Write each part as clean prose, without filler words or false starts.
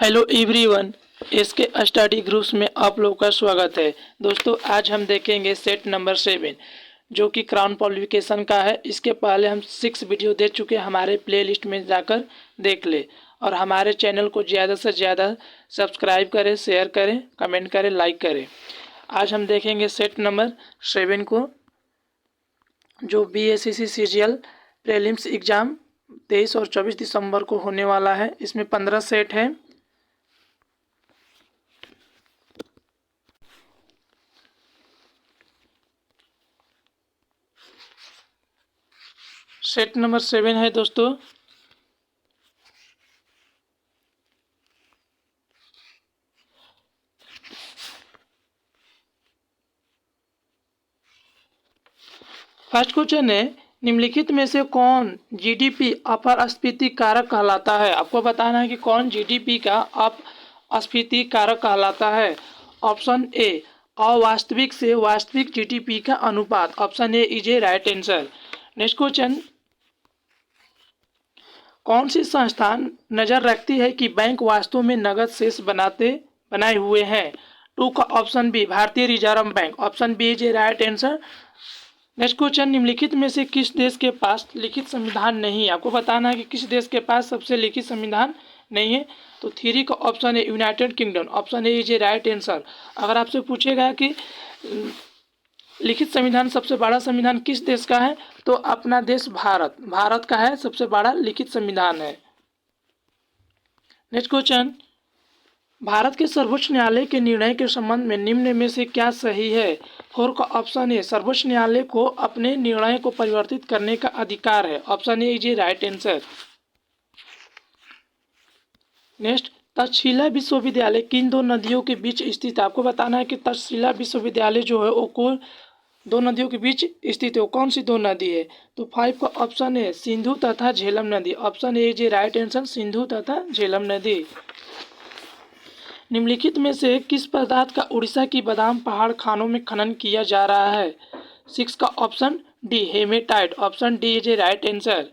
Hello everyone. इसके study groups में आप लोग का स्वागत है। दोस्तों आज हम देखेंगे सेट नंबर 7 जो कि क्राउन क्वालिफिकेशन का है। इसके पहले हम 6 वीडियो दे चुके हैं, हमारे प्लेलिस्ट में जाकर देख ले और हमारे चैनल को ज़्यादा से ज़्यादा सब्सक्राइब करें, शेयर करें, कमेंट करें, लाइक करें। आज हम देखेंगे सेट नंबर 7 को, जो BACC CGL प्रीलिम्स एग्ज़ाम 23 और 24 दिसंबर को होने वाला है। इसमें 15 सेट है। सेट नंबर 7 है दोस्तों। फर्स्ट क्वेश्चन है, निम्नलिखित में से कौन जीडीपी अपस्फीति कारक कहलाता है। आपको बताना है कि कौन जीडीपी का अपस्फीति कारक कहलाता है। ऑप्शन ए अवास्तविक से वास्तविक जीडीपी का अनुपात। Option A is a right answer. Next question, कौन सी संस्थान नजर रखती है कि बैंक वास्तव में नगद शेष बनाए हुए हैं। टू का ऑप्शन बी भारतीय reserve bank. Option B is a right answer. Next question, निम्नलिखित में से किस देश के पास लिखित संविधान नहीं है। आपको बताना है कि किस देश के पास सबसे लिखित संविधान नहीं है। तो 3 का ऑप्शन है United kingdom. Option A is a right answer. अगर आपसे पूछेगा कि लिखित संविधान सबसे बड़ा संविधान किस देश का है, तो अपना देश भारत का है, सबसे बड़ा लिखित संविधान है। नेक्स्ट क्वेश्चन, भारत के सर्वोच्च न्यायालय के निर्णय के संबंध में निम्न में से क्या सही है। 4 का ऑप्शन है सर्वोच्च न्यायालय को अपने निर्णय को परिवर्तित करने का अधिकार है। Option A is a right answer. Next, Takshashila विश्वविद्यालय किन दो नदियों के बीच स्थित है। आपको बताना है कि तक्षशिला विश्वविद्यालय जो है वो को 2 नदियों के बीच स्थित है। वो कौन सी 2 नदी है। तो 5 का ऑप्शन है सिंधु तथा झेलम नदी। Option A is a right answer, Sindhu तथा झेलम नदी। निम्नलिखित में से किस पदार्थ का उड़ीसा की बादाम पहाड़ खानों में खनन किया जा रहा है। 6 का option D haematite. Option D is a right answer.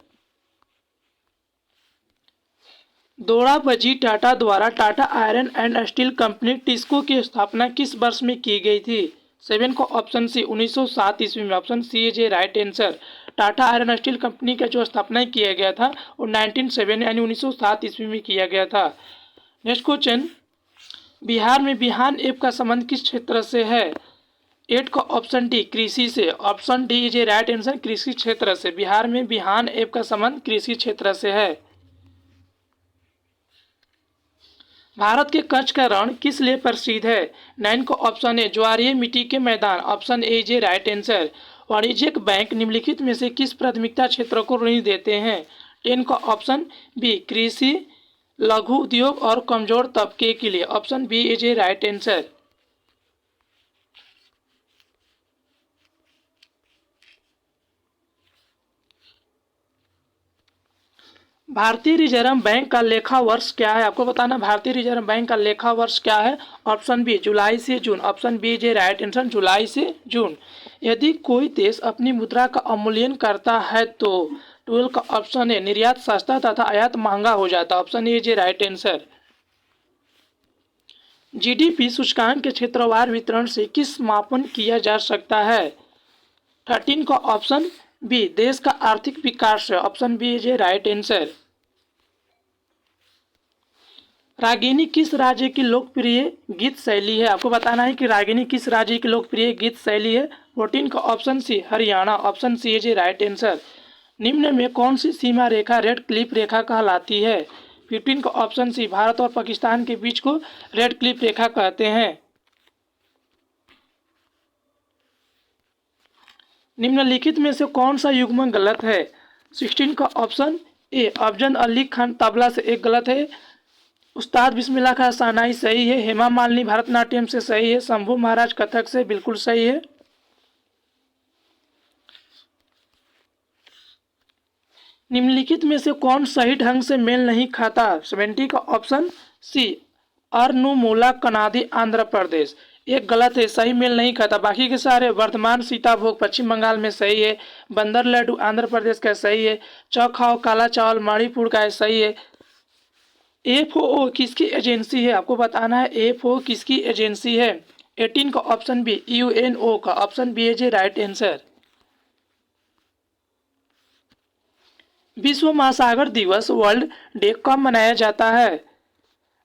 Dorabji Tata द्वारा Tata iron and steel company TISCO की स्थापना किस वर्ष में की गई थी। 7 का ऑप्शन सी 1907 ईस्वी में। Option C is a right answer. Tata iron steel company का जो स्थापना किया गया था वो 1907 यानी 1907 ईस्वी में किया गया था। नेक्स्ट क्वेश्चन, बिहार में बिहान ऐप का संबंध किस क्षेत्र से है। 8 का ऑप्शन डी कृषि से। Option D is a right answer, कृषि क्षेत्र से। बिहार में बिहान ऐप का संबंध कृषि क्षेत्र से है। भारत के कच्छ का रण किस लिए प्रसिद्ध है। 9 का ऑप्शन है ज्वारीय मिट्टी के मैदान। Option A is a right answer. वाणिज्यिक बैंक निम्नलिखित में से किस प्राथमिकता क्षेत्र को ऋण देते हैं। 10 का ऑप्शन बी कृषि, लघु उद्योग और कमजोर तबके के लिए। Option B is a right answer. भारतीय रिजर्व बैंक का लेखा वर्ष क्या है। आपको बताना भारतीय रिजर्व बैंक का लेखा वर्ष क्या है। ऑप्शन बी जुलाई से जून। Option B is a right answer, जुलाई से जून। यदि कोई देश अपनी मुद्रा का अवमूल्यन करता है तो 12 का ऑप्शन है निर्यात सस्ता तथा आयात महंगा हो जाता है। Option A is a right answer. GDP सूचकांक के क्षेत्रवार वितरण से किस मापन किया जा सकता है। 13 का ऑप्शन बी देश का आर्थिक विकास है। Option B is a right answer. Ragini किस राज्य की लोकप्रिय गीत शैली है। आपको बताना है कि रागिनी किस राज्य की लोकप्रिय गीत शैली है। 14 का option C Haryana. Option C is a right answer. निम्न में कौन सी सीमा रेखा रेड क्लिफ रेखा कहलाती है। 15 का ऑप्शन सी भारत और पाकिस्तान के बीच को रेड क्लिफ रेखा कहते हैं। निम्नलिखित में से कौन सा युग्म गलत है। 16 का ऑप्शन ए अफजल अली खान तबला से एक गलत है। उस्ताद बिस्मिल्लाह खां शहनाई सही है। हेमा मालिनी भरतनाट्यम से सही है। शंभू महाराज कथक से बिल्कुल सही है। निम्नलिखित में से कौन सही ढंग से मेल नहीं खाता। 70 का ऑप्शन सी अर्नुमूला कनाडी आंध्र प्रदेश। एक गलत है, सही मेल नहीं खाता। बाकी के सारे वर्धमान सीताभोग पश्चिम बंगाल में सही है। बंदर लड्डू आंध्र प्रदेश का सही है। चौखाओ काला चावल मणिपुर का सही है। FOO किसकी एजेंसी है? आपको बताना है FOO किसकी एजेंसी है। 18 का ऑप्शन बी UNO का option B is right answer. विश्व महासागर दिवस वर्ल्ड डे कब मनाया जाता है?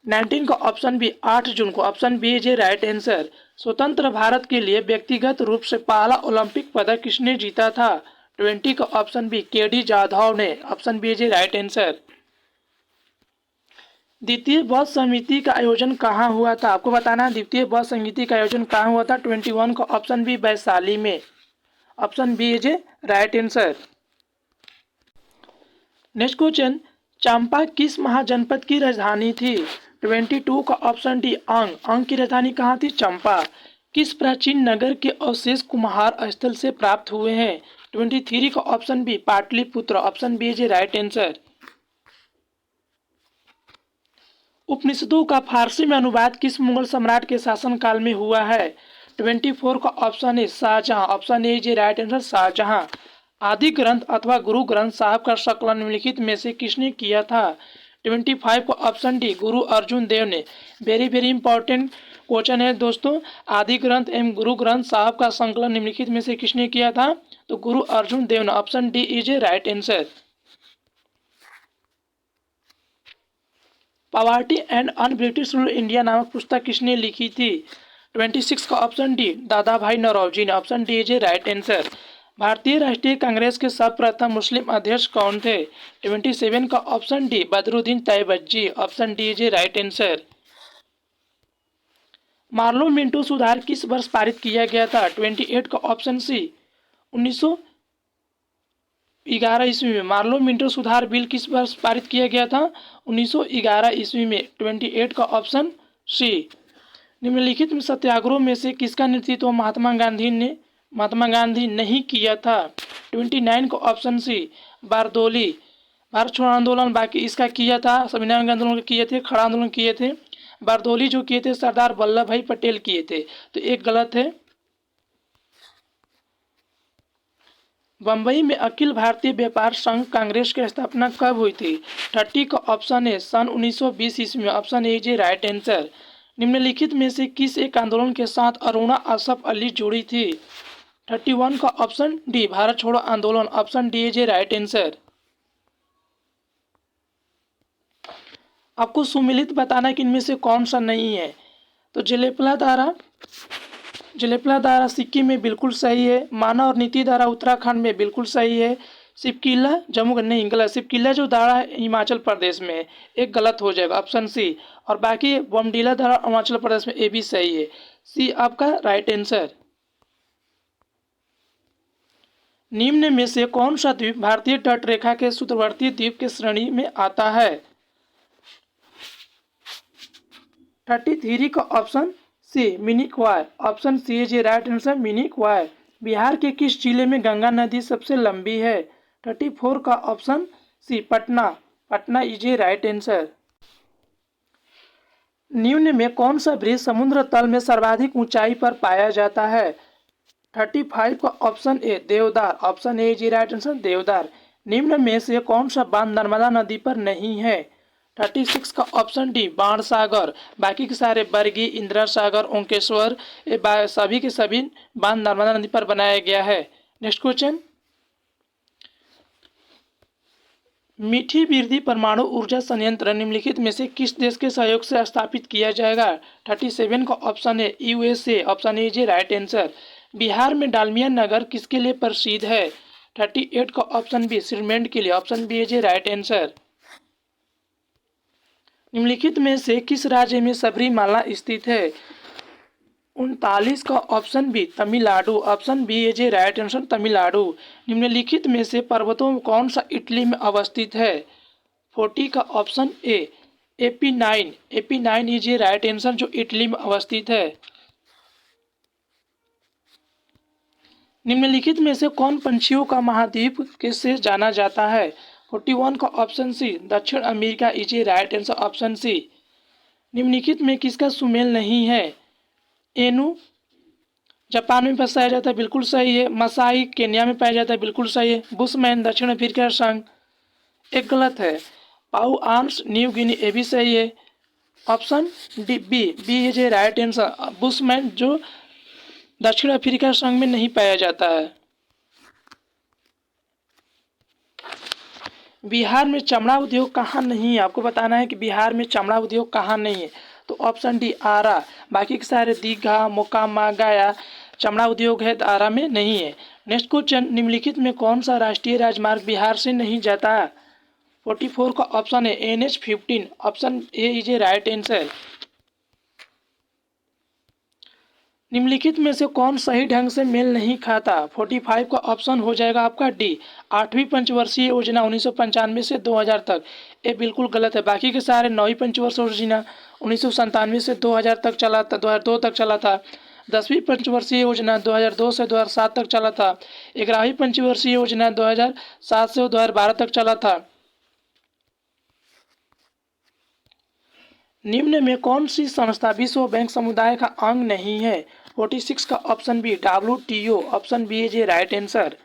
19 का ऑप्शन बी 8 जून को option B is right answer. स्वतंत्र भारत के लिए व्यक्तिगत रूप से पहला ओलंपिक पदक किसने जीता था? 20 का ऑप्शन बी KD जाधव ने option B is right answer. द्वितीय बौद्ध समिति का आयोजन कहाँ हुआ था? आपको बताना है द्वितीय बौद्ध समिति का आयोजन कहाँ हुआ था? 21 का ऑप्शन बी वैशाली में option B is right answer. Next question, Champa किस महाजनपद की राजधानी थी? 22 का ऑप्शन डी अंग की राजधानी कहाँ थी? चंपा। किस प्राचीन नगर के अवशेष कुम्हार स्थल से प्राप्त हुए हैं? 23 का option B Pataliputra option B is right answer. उपनिषदों का फारसी में अनुवाद किस मुगल सम्राट के शासनकाल में हुआ है? 24 का ऑप्शन है Shahjahan option A is right answer Shahjahan. आदि ग्रंथ अथवा गुरु ग्रंथ साहब का संकलन निम्नलिखित में से किसने किया था? 25 का ऑप्शन डी गुरु अर्जुन देव ने। वेरी वेरी इंपॉर्टेंट क्वेश्चन है दोस्तों। आदि ग्रंथ एवं गुरु ग्रंथ साहब का संकलन निम्नलिखित में से किसने किया था? तो गुरु अर्जुन देव ने option D is right answer. Poverty and un British rule India नामक पुस्तक किसने लिखी थी? 26 का ऑप्शन डी दादा भाई नौरोजी ने option D is right answer. भारतीय राष्ट्रीय कांग्रेस के सर्वप्रथम मुस्लिम अध्यक्ष कौन थे? 27 का option D Badruddin Tyabji option D is right answer. Morley Minto सुधार किस वर्ष पारित किया गया था? 28 का ऑप्शन सी 1911 ईस्वी में। मार्लो मिंटो सुधार बिल किस वर्ष पारित किया गया था? 1911 ईस्वी में। 28 का ऑप्शन सी। निम्नलिखित में सत्याग्रह में से किसका नेतृत्व महात्मा गांधी नहीं किया था? 29 का ऑप्शन सी बारदोली। भारत छोड़ो आंदोलन बाकी इसका किया था, संविधान आंदोलन किए थे, खड़ा आंदोलन किए थे। बारदोली जो किए थे सरदार वल्लभ भाई पटेल किए थे, तो एक गलत है। बम्बई में अखिल भारतीय व्यापार संघ कांग्रेस की स्थापना कब हुई थी? 30 का ऑप्शन है सन 1920 ईस्वी में option A is right answer. निम्नलिखित में से किस एक आंदोलन के साथ अरुणा असफ अली जुड़ी थी? 31 का ऑप्शन डी भारत छोड़ो आंदोलन option D is right answer. आपको सुमिलित बताना है कि इनमें से कौन सा नहीं है। तो जलेपला धारा सिक्किम में बिल्कुल सही है। माना और नीति धारा उत्तराखंड में बिल्कुल सही है। सिपकिला जम्मू नहीं गलत। सिपकिला जो धारा है हिमाचल प्रदेश में है, एक गलत हो जाएगा ऑप्शन सी। और बाकी बमडीला धारा अरुणाचल प्रदेश में, ए भी सही है। सी आपका राइट आंसर। निम्न में से कौन सा द्वीप भारतीय तट रेखा के सुदूरवर्ती द्वीप के श्रेणी में आता है? 33 का option C Minicoy option C is right answer Minicoy. Bihar के किस जिले में गंगा नदी सबसे लंबी है? 34 का option C Patna is right answer. निम्न में कौन सा ब्रिज समुद्र तल में सर्वाधिक ऊंचाई पर पाया जाता है? 35 का ऑप्शन ए देवदार option A is right answer देवदार। निम्न में से कौन सा बांध नर्मदा नदी पर नहीं है? 36 का ऑप्शन डी बाणसागर। बाकी के सारे बरगी, इंदिरा सागर, ओंकेश्वर सभी के सभी बांध नर्मदा नदी पर बनाया गया है। नेक्स्ट क्वेश्चन, मीठी बिरदी परमाणु ऊर्जा संयंत्र निम्नलिखित में से किस देश के सहयोग से स्थापित किया जाएगा? 37 का ऑप्शन है USA option A is right answer. Bihar में डालमिया नगर किसके लिए प्रसिद्ध है? 38 का ऑप्शन बी सीमेंट के लिए option B is right answer. निम्नलिखित में से किस राज्य में सबरीमाला स्थित है? 39 का option B Tamil Nadu option B is right answer Tamil Nadu. निम्नलिखित में से पर्वतों में कौन सा इटली में अवस्थित है? 40 का option A AP9 is right answer जो इटली में अवस्थित है। निम्नलिखित में से कौन पंछियों का महाद्वीप किससे जाना जाता है? 41 का ऑप्शन सी दक्षिण America is right answer option C. निम्नलिखित में किसका सुमेल नहीं है? एनु जापान में पाया जाता है बिल्कुल सही है। मसाई केन्या में पाया जाता है बिल्कुल सही है। बुशमैन दक्षिण अफ्रीका संघ एक गलत है। पाउ आर्म्स न्यू गिनी, ये भी सही है। Option D B is a right answer, Bushman जो दक्षिण अफ्रीका संघ में नहीं पाया जाता है। बिहार में चमड़ा उद्योग कहाँ नहीं है, आपको बताना है कि बिहार में चमड़ा उद्योग कहाँ नहीं है। तो ऑप्शन डी आरा, बाकी के सारे दीघा, मोकामा, गया, चमड़ा उद्योग है तो आरा में नहीं है। नेक्स्ट क्वेश्चन, निम्नलिखित में कौन सा राष्ट्रीय राजमार्ग बिहार से नहीं जाता? 44 का ऑप्शन है NH-15, option A is a right answer. निम्नलिखित में से कौन सही ढंग से मेल नहीं खाता? 45 का ऑप्शन हो जाएगा आपका डी, 8वीं पंचवर्षीय योजना 1995 से 2000 तक, ये बिल्कुल गलत है। बाकी के सारे 9वीं पंचवर्षीय योजना 1997 से 2000 तक चला था, 2002 तक चला था। 10वीं पंचवर्षीय योजना 2002 से 2007 तक चला था। 11वीं पंचवर्षीय योजना 2007 से 2012 तक चला था। निम्न में कौन सी संस्था विश्व बैंक समुदाय का अंग नहीं है? 46 का option B WTO, option B is a right answer.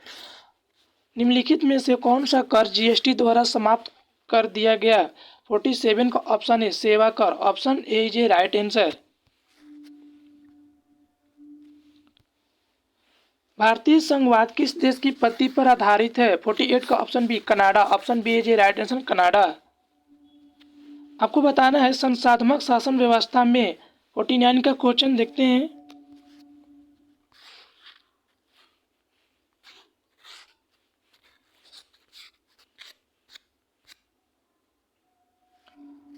निम्नलिखित में से कौन सा कर GST द्वारा समाप्त कर दिया गया? 47 का ऑप्शन है सेवा कर, option A is a right answer. भारतीय संघवाद किस देश की पद्धति पर आधारित है? 48 का option B Canada, option B is a right answer Canada. आपको बताना है संसाधमक शासन व्यवस्था में 49 का क्वेश्चन देखते हैं।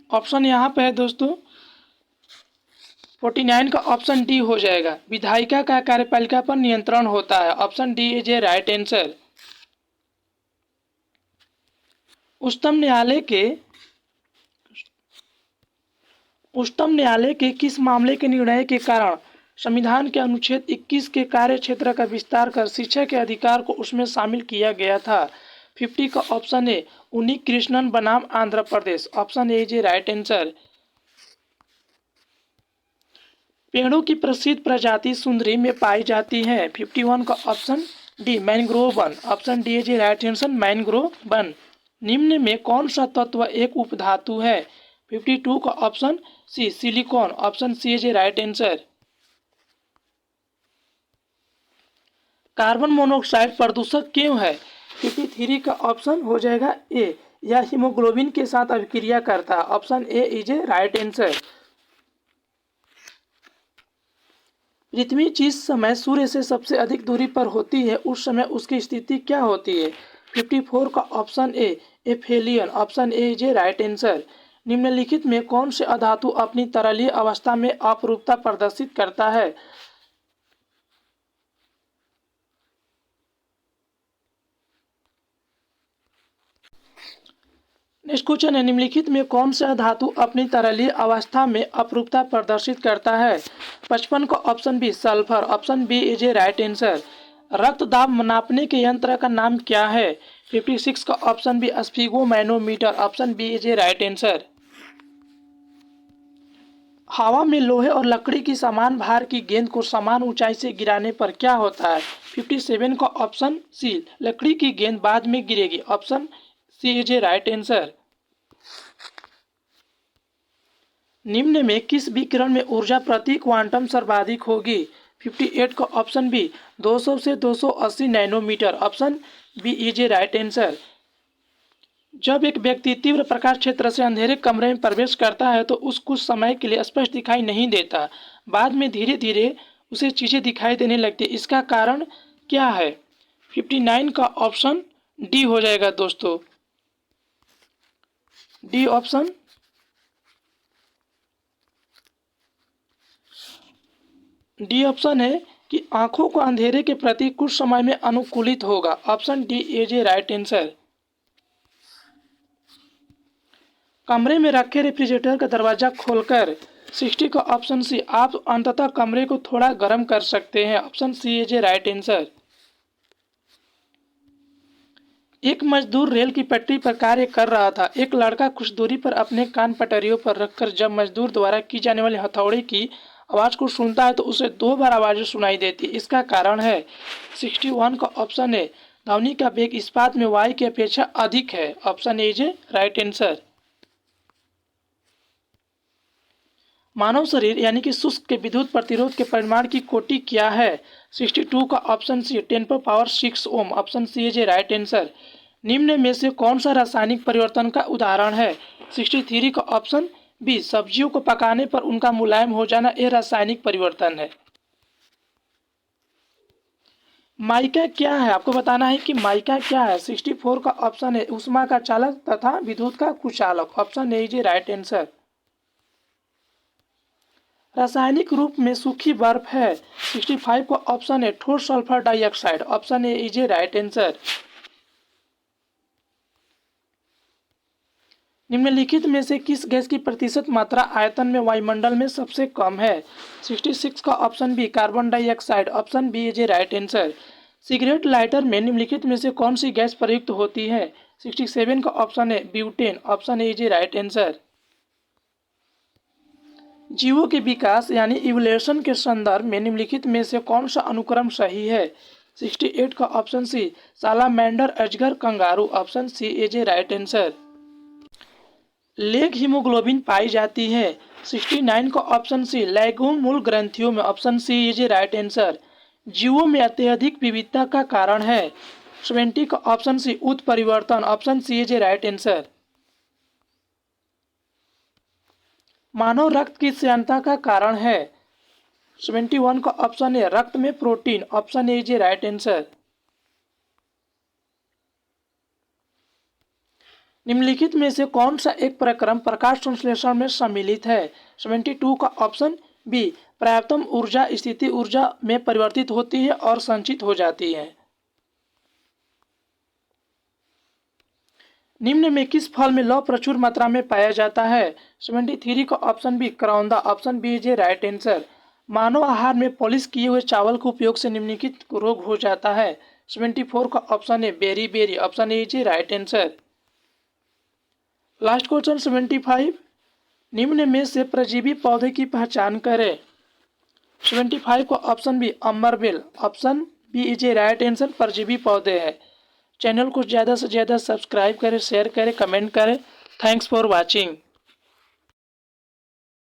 ऑप्शन यहाँ पे है दोस्तों, 49 का ऑप्शन डी हो जाएगा। विधायिका का कार्यपालिका पर नियंत्रण होता है, option D is a right answer. उच्चतम न्यायालय के किस मामले के निर्णय के कारण संविधान के अनुच्छेद 21 के कार्य क्षेत्र का विस्तार कर शिक्षा के अधिकार को उसमें शामिल किया गया था? 50 का ऑप्शन है उन्नी कृष्णन बनाम Andhra Pradesh, option A is a right answer. पेड़ों की प्रसिद्ध प्रजाति सुंदरी में पाई जाती है? 51 का option D mangrove one, option D is a right answer mangrove one. निम्न में कौन सा तत्व एक उपधातु है? 52 का option C silicon, option C is a right answer. Carbon monoxide प्रदूषक क्यों है? 53 का ऑप्शन हो जाएगा ए, यह हीमोग्लोबिन के साथ अभिक्रिया करता है, option A is a right answer. पृथ्वी जिस समय सूर्य से सबसे अधिक दूरी पर होती है उस समय उसकी स्थिति क्या होती है? 54 का option A aphelion, option A is a right answer. निम्नलिखित में कौन से अधातु अपनी तरलीय अवस्था में अपरूपता प्रदर्शित करता है? नेक्स्ट क्वेश्चन है, निम्नलिखित में कौन सा धातु अपनी तरलीय अवस्था में अपरूपता प्रदर्शित करता है? 55 का option B sulphur, option B is a right answer. रक्त दाब नापने के यंत्र का नाम क्या है? 56 का option B sphygmomanometer, option B is a right answer. हवा में लोहे और लकड़ी की समान भार की गेंद को समान ऊंचाई से गिराने पर क्या होता है? 57 का ऑप्शन सी लकड़ी की गेंद बाद में गिरेगी, option C is a right answer. निम्न में किस विकिरण में ऊर्जा प्रति क्वांटम सर्वाधिक होगी? 58 का ऑप्शन बी 200 से 280 nanometre, option B is a right answer. जब एक व्यक्ति तीव्र प्रकाश क्षेत्र से अंधेरे कमरे में प्रवेश करता है तो उस कुछ समय के लिए स्पष्ट दिखाई नहीं देता, बाद में धीरे धीरे उसे चीजें दिखाई देने लगती है, इसका कारण क्या है? 59 का ऑप्शन डी हो जाएगा दोस्तों, डी ऑप्शन। डी ऑप्शन है कि आंखों को अंधेरे के प्रति कुछ समय में अनुकूलित होगा, option D is a right answer. कमरे में रखे रेफ्रिजरेटर का दरवाजा खोलकर 60 का ऑप्शन सी आप अंततः कमरे को थोड़ा गर्म कर सकते हैं, option C is a right answer. एक मजदूर रेल की पटरी पर कार्य कर रहा था। एक लड़का कुछ दूरी पर अपने कान पटरियों पर रखकर जब मजदूर द्वारा की जाने वाली हथौड़े की आवाज को सुनता है तो उसे 2 बार आवाजें सुनाई देती, इसका कारण है? 61 का ऑप्शन है ध्वनि का वेग इस्पात में वायु की अपेक्षा अधिक है, option A is a right answer. मानव शरीर यानी कि शुष्क के विद्युत प्रतिरोध के परिमाण की कोटि क्या है? 62 का option C 10⁻⁶ ohm. Option C is a right answer. निम्न में से कौन सा रासायनिक परिवर्तन का उदाहरण है? 63 का ऑप्शन बी सब्जियों को पकाने पर उनका मुलायम हो जाना यह रासायनिक परिवर्तन है। माइका क्या है? आपको बताना है कि माइका क्या है। 64 का ऑप्शन है ऊष्मा का चालक तथा विद्युत का कुचालक। Option A is a right answer. रासायनिक रूप में सूखी बर्फ है। 65 का ऑप्शन है ठोस sulphur dioxide. Option A is a right answer. निम्नलिखित में से किस गैस की प्रतिशत मात्रा आयतन में वायुमंडल में सबसे कम है? 66 का option B carbon dioxide. Option B is a right answer. Cigarette lighter में निम्नलिखित में से कौन सी गैस प्रयुक्त होती है? 67 का ऑप्शन है butane. Option A is a right answer. जीवों के विकास यानी इवोल्यूशन के संदर्भ में निम्नलिखित में से कौन सा अनुक्रम सही है? 68 का ऑप्शन सी सालामैंडर, अजगर, kangaroo. Option C is a right answer. Leghaemoglobin पाई जाती है। 69 का ऑप्शन सी लैगूम मूल ग्रंथियों में। Option C is a right answer. जीवों में अत्यधिक विविधता का कारण है। 70 का ऑप्शन सी उत्परिवर्तन। Option C is a right answer. मानव रक्त की श्यानता का कारण है। 71 का ऑप्शन है रक्त में protein. Option A is a right answer. निम्नलिखित में से कौन सा एक प्रक्रम प्रकाश संश्लेषण में सम्मिलित है? 72 का ऑप्शन बी पर्याप्तम ऊर्जा स्थिति ऊर्जा में परिवर्तित होती है और संचित हो जाती है। निम्न में किस फल में लौह प्रचुर मात्रा में पाया जाता है? 73 का ऑप्शन बी करौंदा। Option B is a right answer. मानव आहार में पॉलिश किए हुए चावल के उपयोग से निम्नलिखित रोग हो जाता है। 74 का ऑप्शन है beriberi. Option A is a right answer. Last question 75। निम्न में से परजीवी पौधे की पहचान करें। 75 का ऑप्शन बी अम्बरबेल। Option B is a right answer. परजीवी पौधे है। चैनल को ज़्यादा से ज़्यादा सब्सक्राइब करें, शेयर करें, कमेंट करें। Thanks for watching.